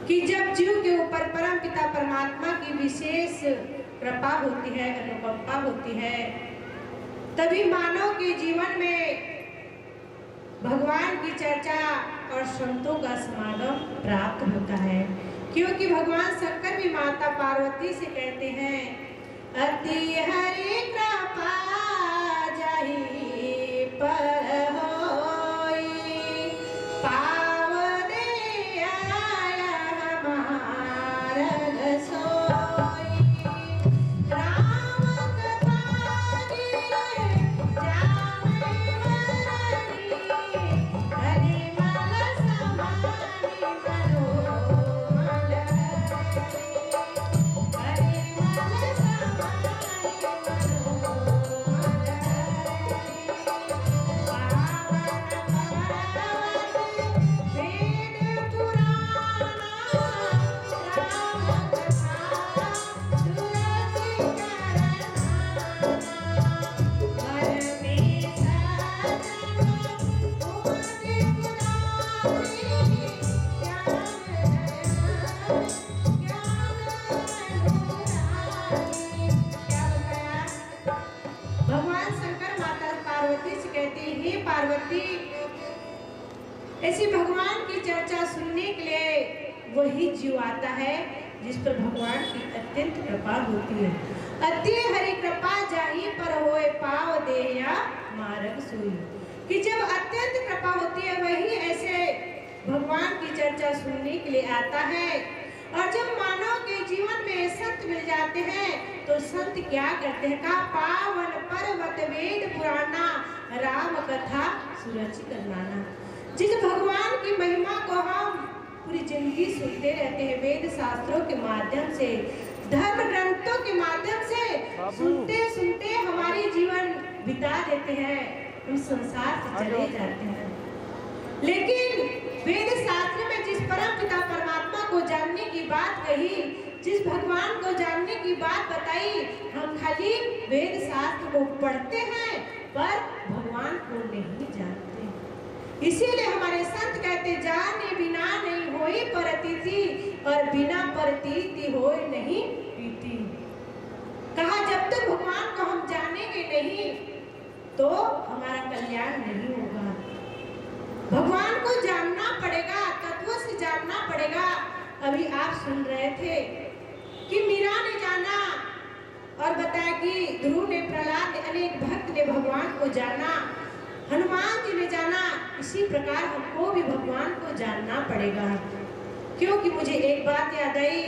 कि जब जीव के ऊपर परम पिता परमात्मा की विशेष कृपा होती है, अनुकंपा होती है, तभी मानव के जीवन में भगवान की चर्चा और संतों का समागम प्राप्त होता है। क्योंकि भगवान शंकर भी माता पार्वती से कहते हैं, अति हरि कृपा जाहि पर होई, पाव दे मारग सोई। राम कथा दिए जामे वरनी, हरिमल समानि मनोमल हरि। हरिमल समानि मनोमल हरि। पावन पावन वेद पुराना, राम कथा तुलसी चरणाना। घर में सजन उमति गुलाबी, ज्ञान अनुरागी। क्या बताया? भगवान शंकर माता पार्वती से कहते हैं, हे पार्वती, ऐसी भगवान की चर्चा सुनने के लिए वही जीव आता है जिस पर भगवान की अत्यंत कृपा होती है। अति हरि कृपा जाहि पर होए, पाव देया मारग सोई। कि जब अत्यंत कृपा होती है वही ऐसे भगवान की चर्चा सुनने के लिए आता है। और जब मानव के जीवन में संत मिल जाते हैं तो संत क्या करते हैं? कहा, पावन पर्वत वेद पुराना, राम कथा सुरक्षित करवाना। जिस भगवान की महिमा को हम पूरी जिंदगी सुनते रहते हैं, वेद शास्त्रों के माध्यम से, धर्म ग्रंथों के माध्यम से सुनते सुनते हमारी जीवन बिता देते हैं, हम संसार से चले जाते हैं। लेकिन वेद शास्त्र में जिस परम पिता परमात्मा को जानने की बात कही, जिस भगवान को जानने की बात बताई, हम खाली वेद शास्त्र को पढ़ते हैं पर भगवान को नहीं जानते। इसीलिए हमारे संत कहते, जाने बिना नहीं होई परतीति, और बिना परतीति होए नहीं प्रीति। कहा, जब तक भगवान को हम जानेंगे नहीं तो हमारा कल्याण नहीं होगा। भगवान को जानना पड़ेगा, तत्वों से जानना पड़ेगा। अभी आप सुन रहे थे कि मीरा ने जाना और बताया कि ध्रुव ने, प्रहलाद ने, अनेक भक्त ने भगवान को जाना, हनुमान जी ने जाना। इसी प्रकार हमको भी भगवान को जानना पड़ेगा। क्योंकि मुझे एक बात याद आई,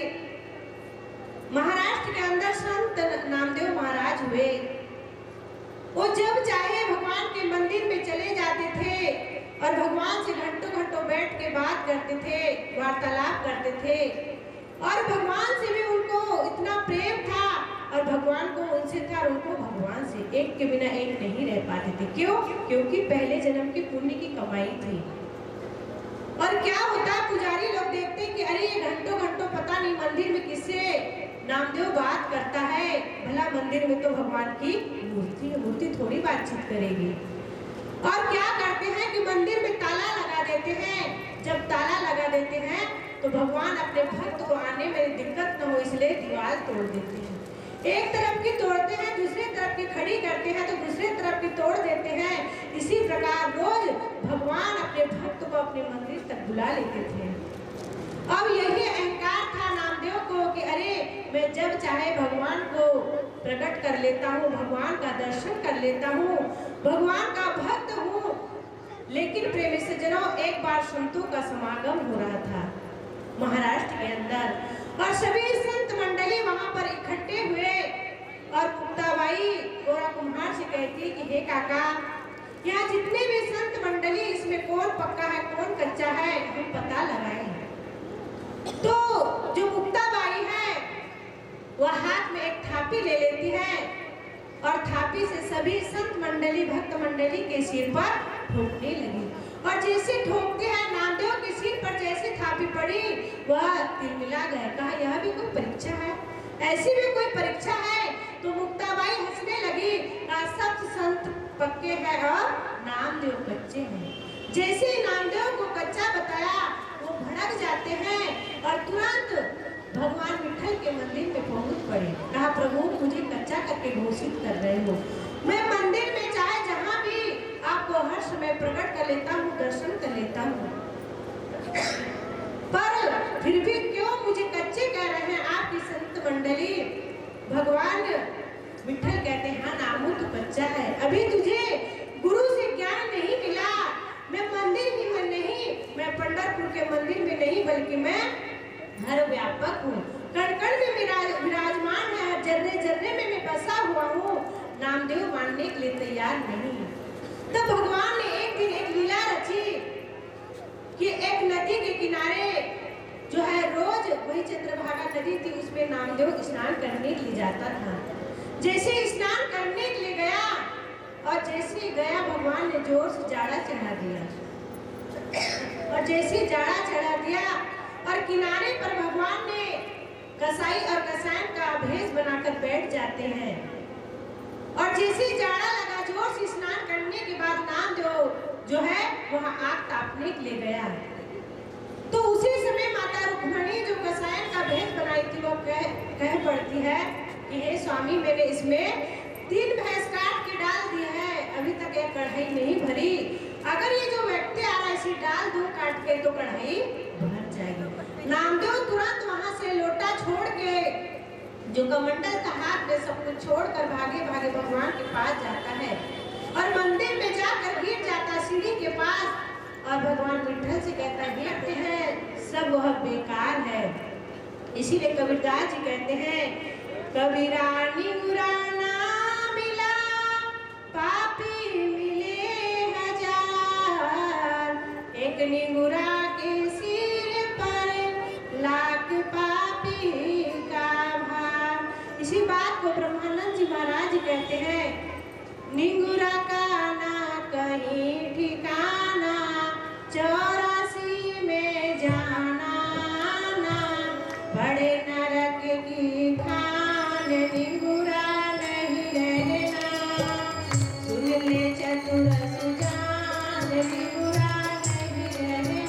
महाराष्ट्र के अंदर संत नामदेव महाराज हुए। वो जब चाहे भगवान के मंदिर में चले जाते थे और भगवान से घंटों घंटों बैठ के बात करते थे, वार्तालाप करते थे। और भगवान से भी उनको इतना प्रेम था और भगवान को उनसे था, और उनको भगवान से एक के बिना एक नहीं रह पाते थे। क्यों? क्योंकि पहले जन्म की पुण्य की कमाई थी। और क्या होता है, पुजारी लोग देखते हैं कि अरे ये घंटों घंटों पता नहीं मंदिर में किससे नामदेव बात करता है, भला मंदिर में तो भगवान की मूर्ति है, मूर्ति थोड़ी बातचीत करेगी। और क्या करते हैं कि मंदिर में ताला लगा देते हैं। जब ताला लगा देते हैं तो भगवान अपने भक्त को आने में दिक्कत न हो इसलिए दीवार तोड़ देते हैं। एक तरफ की तोड़ते हैं, दूसरी तरफ की खड़ी करते हैं, तो दूसरी तरफ की तोड़ देते हैं। इसी प्रकार रोज भगवान अपने भक्त को अपने मंदिर तक बुला लेते थे। अब यही अहंकार था नामदेव को कि अरे मैं जब चाहे भगवान को प्रकट कर लेता हूँ, भगवान का दर्शन कर लेता हूँ, भगवान का भक्त हूँ। लेकिन प्रेमी सज्जनों, एक बार संतों का समागम हो रहा था महाराष्ट्र के अंदर और सभी संत मंडली वहां पर इकट्ठे हुए। और मुक्ताबाई गोरा कुम्हार से कहती कि हे काका, यहाँ जितने भी संत मंडली, इसमें कौन पक्का है कौन कच्चा है, हम पता लगाएं। तो जो मुक्ताबाई है वह हाथ में एक थापी ले लेती है और थापी से सभी संत मंडली, भक्त मंडली के सिर पर ठोकने लगी। और जैसे ठोकते हैं, नामदेव के सिर पर जैसे थापी पड़ी वह तिलमिला गया। कहा, यह भी कोई परीक्षा है? ऐसी भी कोई परीक्षा है? तो मुक्ताबाई हंसने लगी। सब संत पक्के हैं और नामदेव कच्चे हैं। जैसे नामदेव को कच्चा बताया वो भड़क जाते हैं और पड़े। कहा प्रभु मुझे कच्चा करके घोषित कर रहे हो, मैं मंदिर में चाहे जहाँ भी आपको हर समय प्रकट कर लेता हूँ, दर्शन कर लेता हूँ, पर फिर भी क्यों मुझे कच्चे कह रहे हैं आपकी संत मंडली। भगवान विठल कहते हैं हाँ नामू तो कच्चा है, अभी तुझे गुरु से ज्ञान नहीं मिला। मैं मंदिर ही में नहीं, मैं पंढरपुर के मंदिर में नहीं, बल्कि मैं हर व्यापक हूँ, कण कण में विराजमान है, जर्रे जर्रे में मैं बसा हुआ हूँ। नामदेव मानने के लिए तैयार नहीं। तब भगवान ने एक दिन एक लीला रची कि एक नदी के किनारे जो है रोज वही चंद्रभागा नदी थी, उसमें नामदेव स्नान करने के लिए जाता था। जैसे स्नान करने के लिए गया और जैसे गया भगवान ने जोर से जाड़ा चढ़ा दिया, और जैसे जाड़ा चढ़ा दिया और किनारे पर भगवान ने कसाई और कसायन का भेष बनाकर बैठ जाते हैं, और जैसे जाड़ा लगा जोर से स्नान करने के बाद नामदेव जो है वहां आग तापने के लिए गया। तो उसी समय माता रुक्मणी जो कसायन का भेष बनाई थी वो कह पड़ती है कि हे स्वामी मैंने इसमें 3 भैंस काट के डाल दिया है, अभी तक एक कढ़ाई नहीं भरी, अगर ये जो व्यक्ति आ रहा है इसे डाल दो काट के तो कढ़ाई भर जाएगी। नामदेव तुरंत वहां से लोटा छोड़ के जो कमंडल था हाथ में सब कुछ छोड़कर भागे भागे भगवान के पास जाता है, और मंदिर में जाकर गिर जाता सीढ़ी के पास, और भगवान विठल से कहता है सब वह बेकार है। इसीलिए कबीरदास जी कहते हैं कबीरा निगुरा ना मिला पापी मिले हजार, एक निगुरा के सिर पर लाख पापी का भार। इसी बात को ब्रह्मानंद जी महाराज कहते हैं निगुरा का ना कहीं ठिकाना, 84 में जाना ना बड़े नरक की खान, निगुरा नहीं रहना, सुन ले चतुर सुजान, निगुरा नहीं रहना।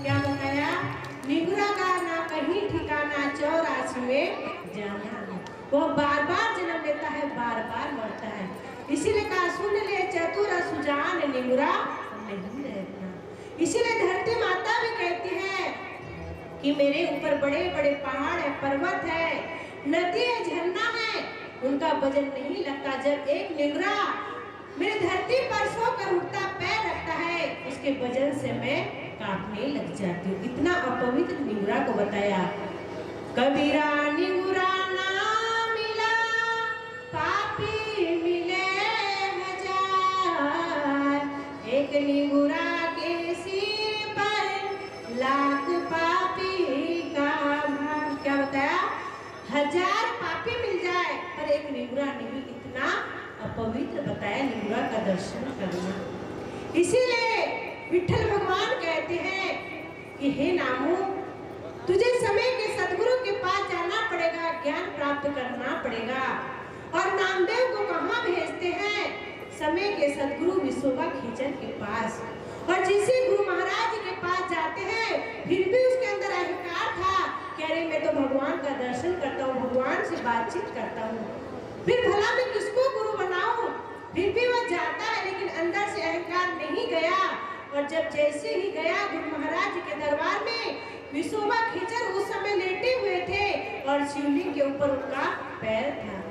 क्या बताया? निगुरा का ना कहीं ठिकाना, 84 में जाना। वो बार बार जन्म लेता है, बार बार मरता है। इसीलिए कहा सुन ले चतुर सुजान, निगुरा नहीं रहना। इसीलिए धरती माता भी कहती है कि मेरे ऊपर बड़े बड़े पहाड़ है, पर्वत है, नदी है, झरना है, उनका वजन नहीं लगता। जब एक निगुरा मेरे धरती पर सोकर उठता पैर रखता है, उसके वजन से मैं कांपने लग जाती हूँ। इतना अपवित्र निगुरा को बताया। कबीरा निगुरा ना मिला पापी मिले हजार, एक निगुरा के सिर पर लाख पापी का भार। क्या बताया? 1000 पापी मिल जाए पर एक निगुरा नहीं। इतना अपवित्र बताया निगुरा का दर्शन करना। इसीलिए विठल भगवान कहते हैं कि हे नामू तुझे समय के सदगुरु के पास जाना पड़ेगा, ज्ञान प्राप्त करना पड़ेगा। और नामदेव को कहाँ भेजते हैं? समय के सदगुरु विशोबा खींचन के पास। और जिसे गुरु महाराज के पास जाते हैं फिर भी उसके अंदर अहंकार था, कह रहे मैं तो भगवान का दर्शन करता हूँ, भगवान से बातचीत करता हूँ, फिर भला मैं किसको गुरु बनाऊं? फिर भी वह जाता है लेकिन अंदर से अहंकार नहीं गया। और जब जैसे ही गया गुरु महाराज के दरबार में, विशोबा खींचर उस समय लेटे हुए थे और शिवलिंग के ऊपर उनका पैर था।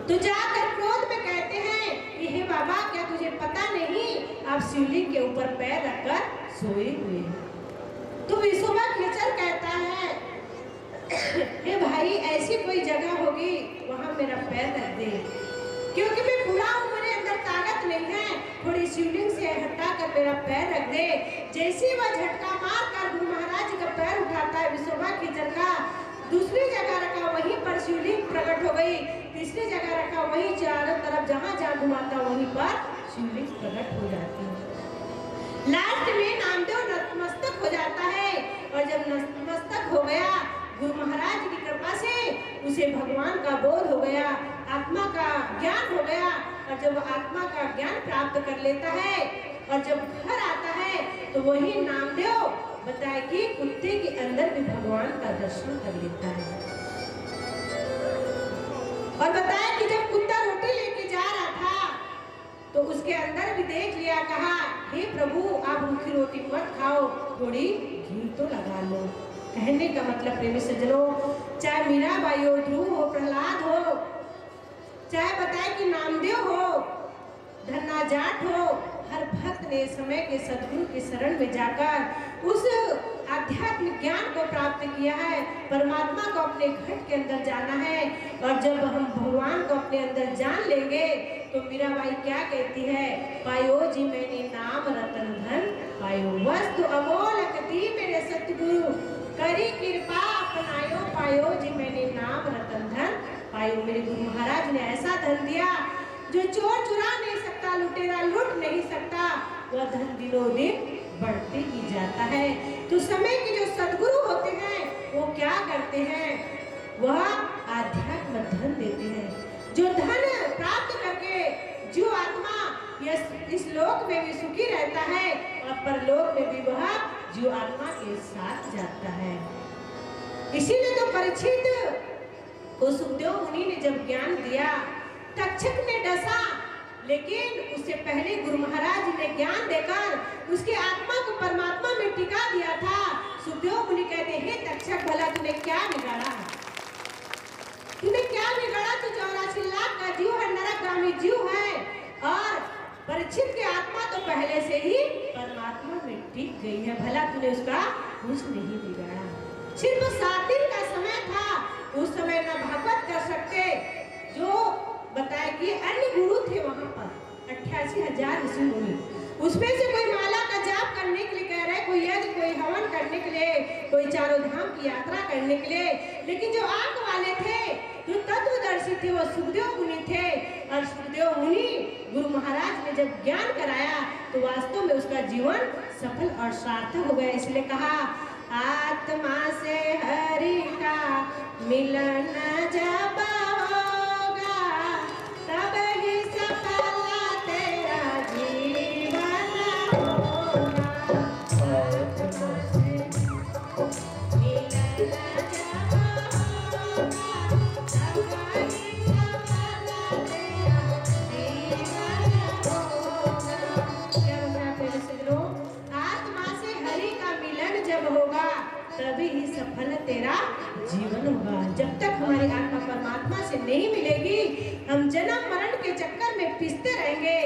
तो जाकर क्रोध में कहते हैं कि हे बाबा क्या तुझे पता नहीं आप शिवलिंग के ऊपर पैर रखकर सोए हुए हैं। तो विशोबा खींचर कहता है हे भाई ऐसी कोई जगह होगी वहां मेरा पैर रख दे, क्योंकि मैं बूढ़ा हूँ, मेरे अंदर ताकत नहीं है, थोड़ी शिवलिंग से हटा कर मेरा पैर रख दे। जैसे वह झटका मार कर गुरु महाराज का पैर उठाता है विशोबा खींचर का, दूसरी जगह रखा वहीं पर शिवलिंग प्रकट हो गई, तीसरी जगह रखा वहीं चारों तरफ जहाँ जहाँ घुमाता वहीं पर शिवलिंग प्रकट हो जाती है। लास्ट में नामदेव नतमस्तक हो जाता है, और जब नतमस्तक हो गया गुरु महाराज की कृपा से उसे भगवान का बोध हो गया, आत्मा का ज्ञान हो गया। और जब आत्मा का ज्ञान प्राप्त कर लेता है और जब घर आता है तो वही नामदेव बताए कि कुत्ते के अंदर भी भगवान का दर्शन कर लेता है। और बताया कि जब कुत्ता रोटी लेके जा रहा था तो उसके अंदर भी देख लिया, कहा हे प्रभु आप रूखी रोटी मत खाओ, थोड़ी घी तो लगा लो। कहने का मतलब प्रेमी सज्जनों, चाहे मीराबाई हो, ध्रुव हो, प्रहलाद हो, चाहे बताए कि नामदेव हो, धन्ना जाट हो, हर भक्त ने समय के सदगुरु के शरण में जाकर उस आध्यात्मिक ज्ञान को प्राप्त किया है। परमात्मा को अपने घट के अंदर जाना है। और जब हम भगवान को अपने अंदर जान लेंगे तो मीराबाई क्या कहती है, पायो जी मैंने नाम रतन धन पायो, वस्तु अमोलक दी मेरे सतगुरु, करी कृपा अपनायो, पायो जी मैंने नाम रतन धन पायो। मेरे गुरु महाराज ने ऐसा धन दिया जो चोर चुरा नहीं सकता, लुटेरा लूट नहीं सकता, वह धन दिनों दिन बढ़ते ही जाता है। तो समय के जो सदगुरु होते हैं वो क्या करते हैं, वह आध्यात्म धन देते हैं। जो धन प्राप्त करके जो आत्मा इस लोक में भी सुखी रहता है और परलोक में भी वह जो आत्मा के साथ जाता है। इसीलिए तो परीक्षित को सुखदेव मुनि ने जब ज्ञान दिया, तक्षक ने डसा, लेकिन उससे पहले गुरु महाराज ने ज्ञान देकर उसकी आत्मा को परमात्मा में टिका दिया था। सुखदेव मुनि कहते हैं, तक्षक भला तूने क्या बिगाड़ा, तूने क्या बिगाड़ा, तू 84 लाख का जीव है, नरकगामी जीव है, और परीक्षित की आत्मा तो पहले से ही परमात्मा में टिक गई है, भला तूने उसका कुछ नहीं बिगाड़ा। सिर्फ 7 दिन का समय था, उस समय न भागवत कर सकते, जो बताया कि अन्य गुरु थे वहां पर 88,000 ऋषि मुनि, उसमें से कोई माला का जाप करने के लिए कह रहे, कोई यज्ञ, कोई हवन करने के लिए, कोई चारों धाम की यात्रा करने के लिए, लेकिन जो आंख वाले थे, जो तत्वदर्शी थे, वो सुखदेव मुनि थे। और सुखदेव मुनि गुरु महाराज ने जब ज्ञान कराया तो वास्तव में उसका जीवन सफल और सार्थक हो गया। इसलिए कहा, आत्मा से हरि का मिलन जब तभी ही सफल तेरा जीवन होगा। जब तक हमारी आत्मा परमात्मा से नहीं मिलेगी, हम जन्म मरण के चक्कर में पिसते